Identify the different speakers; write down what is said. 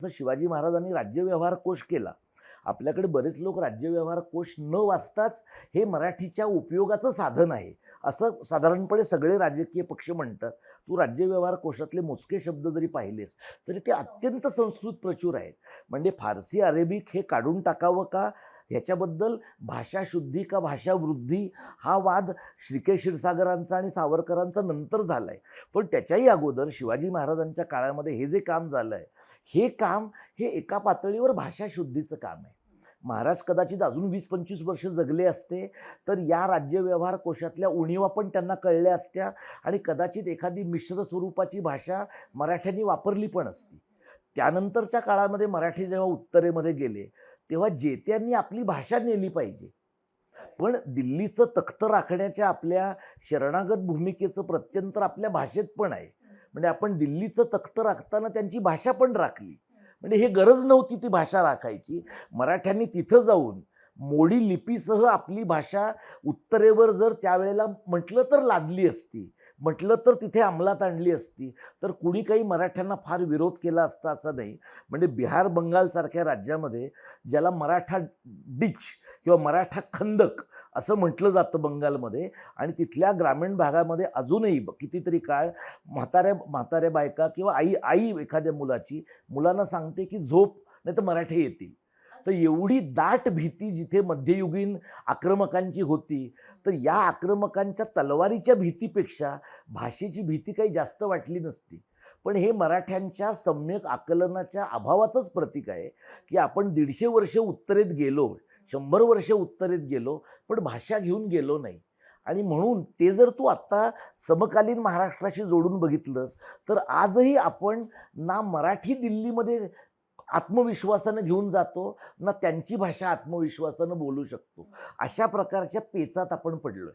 Speaker 1: जसं शिवाजी महाराजांनी राज्यव्यवहार कोश केला, आपल्याकडे बरेच लोक राज्यव्यवहार कोश न वाचताच हे मराठीच्या उपयोगाचं साधन आहे असं साधारणपणे सगळे राजकीय पक्ष म्हणतात. तू राज्यव्यवहार कोशातले मोजके शब्द जरी पाहिलेस तरी ते अत्यंत संस्कृत प्रचूर आहेत. म्हणजे फारसी अरेबिक हे काढून टाकावं का, ह्याच्याबद्दल भाषाशुद्धी का भाषावृद्धी हा वाद श्रीकेश क्षीरसागरांचा आणि सावरकरांचा नंतर झाला आहे. पण त्याच्याही अगोदर शिवाजी महाराजांच्या काळामध्ये हे जे काम झालं आहे, हे काम हे एका पातळीवर भाषाशुद्धीचं काम आहे. महाराज कदाचित अजून 20-25 वर्ष जगले असते तर या राज्यव्यवहार कोशातल्या उणीवा पण त्यांना कळल्या असत्या आणि कदाचित एखादी मिश्र स्वरूपाची भाषा मराठ्यांनी वापरली पण असती. त्यानंतरच्या काळामध्ये मराठी जेव्हा उत्तरेमध्ये गेले तेव्हा जेत्यांनी आपली भाषा नेली पाहिजे. पण दिल्लीचं तख्त राखण्याच्या आपल्या शरणागत भूमिकेचं प्रत्यंतर आपल्या भाषेत पण आहे. म्हणजे आपण दिल्लीचं तख्त राखताना त्यांची भाषा पण राखली. म्हणजे हे गरज नव्हती ती भाषा राखायची. मराठ्यांनी तिथं जाऊन मोडी लिपीसह आपली भाषा उत्तरेवर जर त्यावेळेला म्हटलं तर लादली असती, म्हटलं तर तिथे अंमलात आणली असती तर कुणी काही मराठ्यांना फार विरोध केला असता असं नाही. म्हणजे बिहार बंगालसारख्या राज्यामध्ये ज्याला मराठा डिच किंवा मराठा खंदक असं म्हटलं जातं बंगालमध्ये, आणि तिथल्या ग्रामीण भागामध्ये अजूनही कितीतरी काळ म्हाताऱ्या बायका किंवा आई आई एखाद्या मुलांना सांगते की झोप नाही तर मराठे येतील. तर एवढी दाट भीती जिथे मध्ययुगीन आक्रमकांची होती, तर या आक्रमकांच्या तलवारीच्या भीतीपेक्षा भाषेची भीती काही जास्त वाटली नसती. पण हे मराठ्यांच्या सम्यक आकलनाच्या अभावाचंच प्रतीक आहे की आपण 150 वर्ष उत्तरेत गेलो, 100 वर्ष उत्तरेत गेलो, पण भाषा घेऊन गेलो नाही. आणि म्हणून ते जर तू आत्ता समकालीन महाराष्ट्राशी जोडून बघितलंस तर आजही आपण ना मराठी दिल्लीमध्ये आत्मविश्वासानं घेऊन जातो, ना त्यांची भाषा आत्मविश्वासानं बोलू शकतो. अशा प्रकारच्या पेचात आपण पडलोय.